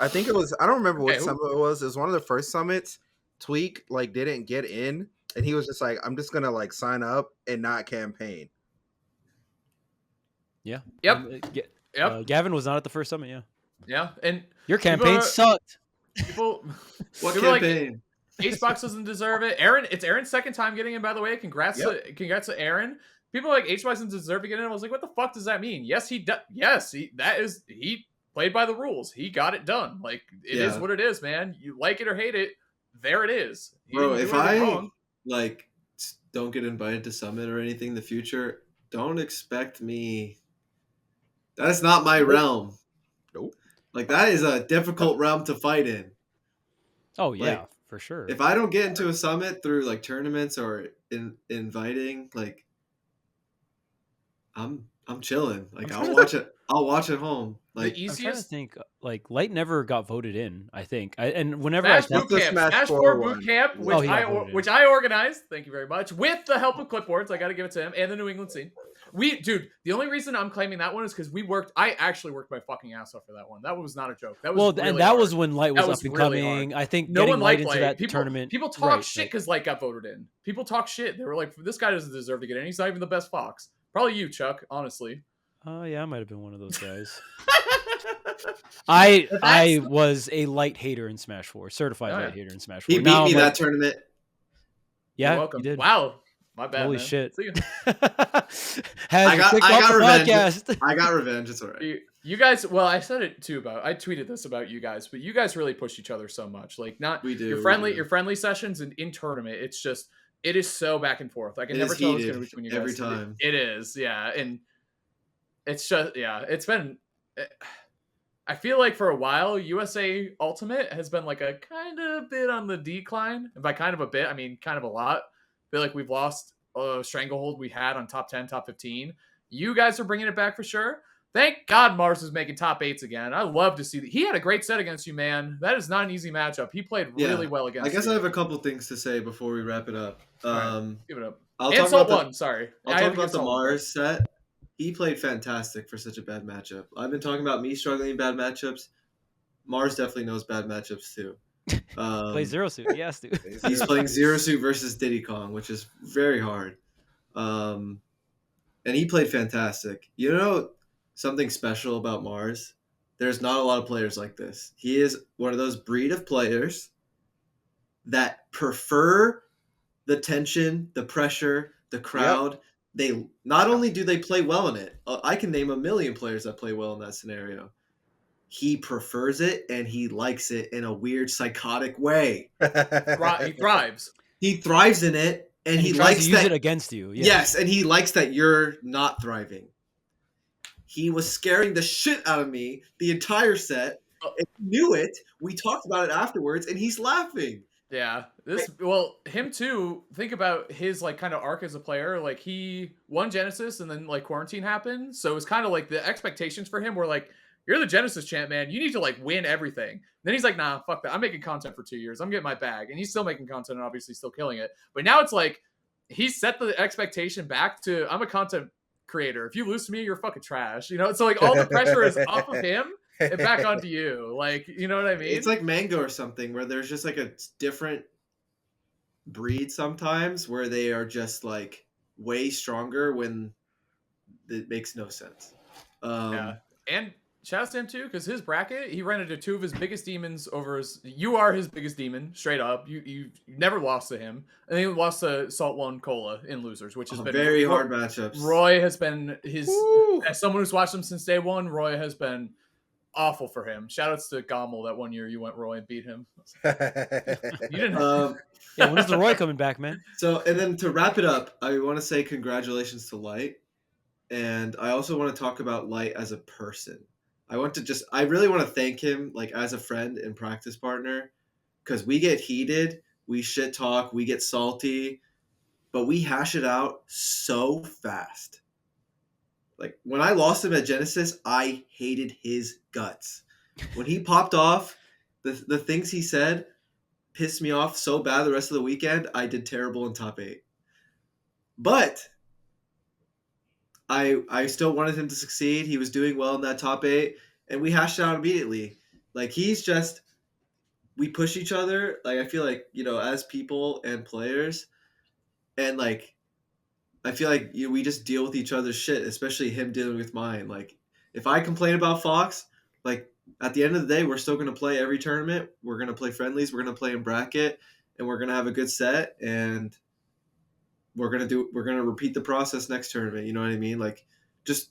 I think it was. I don't remember what summit it was. It was one of the first summits. Tweek didn't get in, and he was just like, "I'm just gonna sign up and not campaign." Yeah. Yep. Gavin was not at the first summit. Yeah. Yeah, and your campaign sucked. People. What campaign? HBox doesn't deserve it. Aaron, it's Aaron's second time getting in, by the way. Congrats to Aaron. People are like HBox doesn't deserve to get in. I was like, what the fuck does that mean? Yes, he does. Yes, he played by the rules. He got it done. Like it is what it is, man. You like it or hate it, there it is. Bro, if I like don't get invited to Summit or anything in the future, don't expect me. That's not my realm. Nope. Like that is a difficult realm to fight in. Oh yeah, Like, for sure. If I don't get into a Summit through like tournaments or inviting, like I'm chilling. Like I'll watch it. I'll watch at home. Like the I'm trying to easiest. think. Like Light never got voted in. I think. And whenever Smash I Boot Camp, Smash 4 Boot Camp, which I organized. Thank you very much. With the help of Clipboards, I got to give it to him and the New England scene. Dude, the only reason I'm claiming that one is because I actually worked my fucking ass off for that one. That was not a joke. That was really and that hard. was when Light was That up was and really coming. hard. I think No getting one Light liked into Light. that tournament. People talk shit because Light got voted in. People talk shit. They were like, this guy doesn't deserve to get in. He's not even the best Fox. Probably you, Chuck, honestly. Oh yeah, I might have been one of those guys. I was a Light hater in Smash 4, certified Light hater in Smash 4. He beat me that tournament. Yeah, you're welcome. you did. Wow, my bad. Holy man. shit! I got revenge. Podcast. I got revenge. It's alright. You guys, well, I said it too I tweeted this about you guys, but you guys really push each other so much. Like we do. Your friendly sessions and in tournament, it is so back and forth. I can never tell what's going to between you guys. Every time. It is, yeah. And it's just, yeah, it's been, I feel like for a while, USA Ultimate has been like a kind of bit on the decline. And by kind of a bit, I mean kind of a lot. I feel like we've lost a stranglehold we had on top 10, top 15. You guys are bringing it back for sure. Thank God Mars is making top 8s again. I love to see that. He had a great set against you, man. That is not an easy matchup. He played really well against you. I guess I have a couple things to say before we wrap it up. Right, give it up. I'll and talk Salt about sorry. I'll talk about the Mars set. He played fantastic for such a bad matchup. I've been talking about me struggling in bad matchups. Mars definitely knows bad matchups too. Play Zero Suit, yes, dude. He's playing Zero Suit versus Diddy Kong, which is very hard. And he played fantastic. You know something special about Mars? There's not a lot of players like this. He is one of those breed of players that prefer the tension, the pressure, the crowd. Yep. They not only do they play well in it. I can name a million players that play well in that scenario. He prefers it and he likes it in a weird psychotic way. He thrives. He thrives in it, and he tries likes to use that it against you. Yes, and he likes that you're not thriving. He was scaring the shit out of me the entire set. And he knew it. We talked about it afterwards, and he's laughing. Yeah, him too. Think about his like kind of arc as a player. Like he won Genesis, and then like quarantine happened, so it's kind of like the expectations for him were like, "You're the Genesis champ, man. You need to like win everything." Then he's like, "Nah, fuck that. I'm making content for 2 years. I'm getting my bag," and he's still making content and obviously still killing it. But now it's like he's set the expectation back to I'm a content creator. If you lose to me, you're fucking trash. You know, so like all the pressure is off of him and back onto you. Like, you know what I mean? It's like Mango or something where there's just like a different breed sometimes where they are just like way stronger when it makes no sense. Yeah. And shout out to him too, because his bracket, he ran into 2 of his biggest demons over his. You are his biggest demon, straight up. You never lost to him, and then he lost to Salt One Cola in losers, which has been very hard matchups. Roy has been his. As someone who's watched him since day one, Roy has been awful for him. Shout outs to Gommel that one year you went Roy and beat him. You didn't. Yeah, when's the Roy coming back, man? So, and then to wrap it up, I want to say congratulations to Light, and I also want to talk about Light as a person. I really want to thank him like as a friend and practice partner, because we get heated, we shit talk, we get salty, but we hash it out so fast. Like when I lost him at Genesis, I hated his guts. When he popped off, the things he said pissed me off so bad the rest of the weekend. I did terrible in top 8. But I still wanted him to succeed. He was doing well in that top 8, and we hashed it out immediately. Like we push each other. Like I feel like, you know, as people and players, and like I feel like we just deal with each other's shit, especially him dealing with mine. Like if I complain about Fox, like at the end of the day, we're still going to play every tournament. We're going to play friendlies. We're going to play in bracket, and we're gonna have a good set, and we're gonna repeat the process next tournament. You know what I mean? Like, just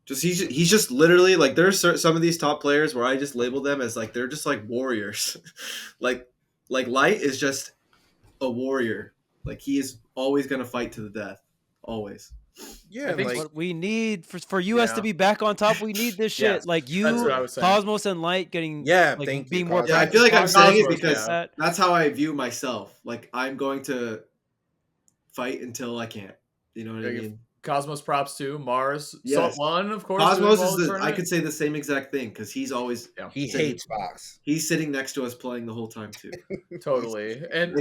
he's just literally like, there's some of these top players where I just label them as like they're just like warriors. like Light is just a warrior. Like, he is always gonna fight to the death, always. Yeah, I and think like What we need for US to Yeah. be back on top, we need this shit. Yes, Like that's you, what I was saying. Cosmos and Light getting Yeah, like thank you, being more Cosmos. Yeah, I practice feel like I'm pods saying it and because stuff like that. that's how I view myself. Like, I'm going to fight until I can't. You know what I Yeah, mean? Cosmos props too. Mars, Yes. Salt One, of course. Cosmos doing well is in I tournament. could say the same exact thing, because he's always he sitting- hates Fox. He's sitting next to us playing the whole time too. Totally. And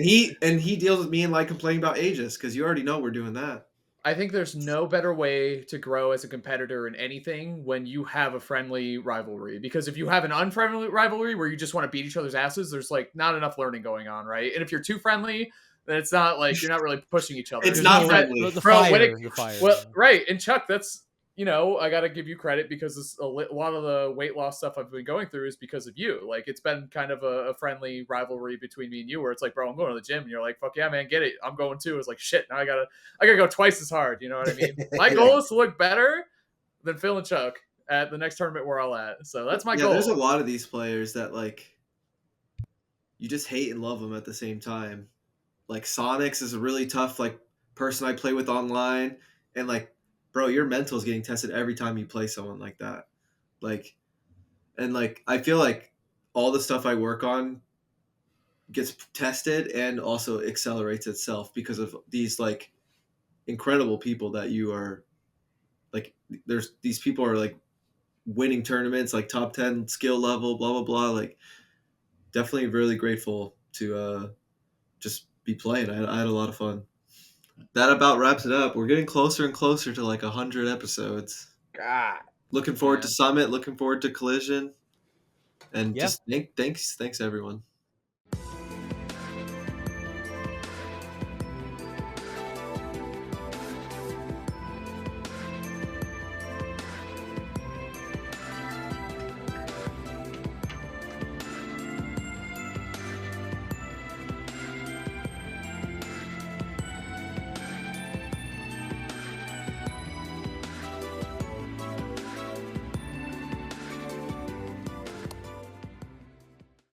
And he deals with me and Light complaining about Aegis, because you already know we're doing that. I think there's no better way to grow as a competitor in anything when you have a friendly rivalry. Because if you have an unfriendly rivalry where you just want to beat each other's asses, there's like not enough learning going on, right? And if you're too friendly, then it's not like you're not really pushing each other. It's There's not no- friendly. The Bro, fire, when it- the fire. Well, right. And Chuck, that's, I got to give you credit because a lot of the weight loss stuff I've been going through is because of you. Like, it's been kind of a friendly rivalry between me and you where it's like, bro, I'm going to the gym. And you're like, fuck yeah, man, get it. I'm going too. It's like, shit, now I gotta go twice as hard. You know what I mean? My goal is to look better than Phil and Chuck at the next tournament where I'll at. So that's my goal. There's a lot of these players that, like, you just hate and love them at the same time. Like, Sonics is a really tough, like, person I play with online, and like, bro, your mental is getting tested every time you play someone like that. Like, and like, I feel like all the stuff I work on gets tested and also accelerates itself because of these like incredible people that you are like. There's these people are like winning tournaments, like top 10 skill level, blah blah blah. Like, definitely really grateful to just be playing. I had a lot of fun. That about wraps it up. We're getting closer and closer to like 100 episodes. God. Looking forward Yeah. to Summit. Looking forward to Collision. And Yeah. just thanks everyone.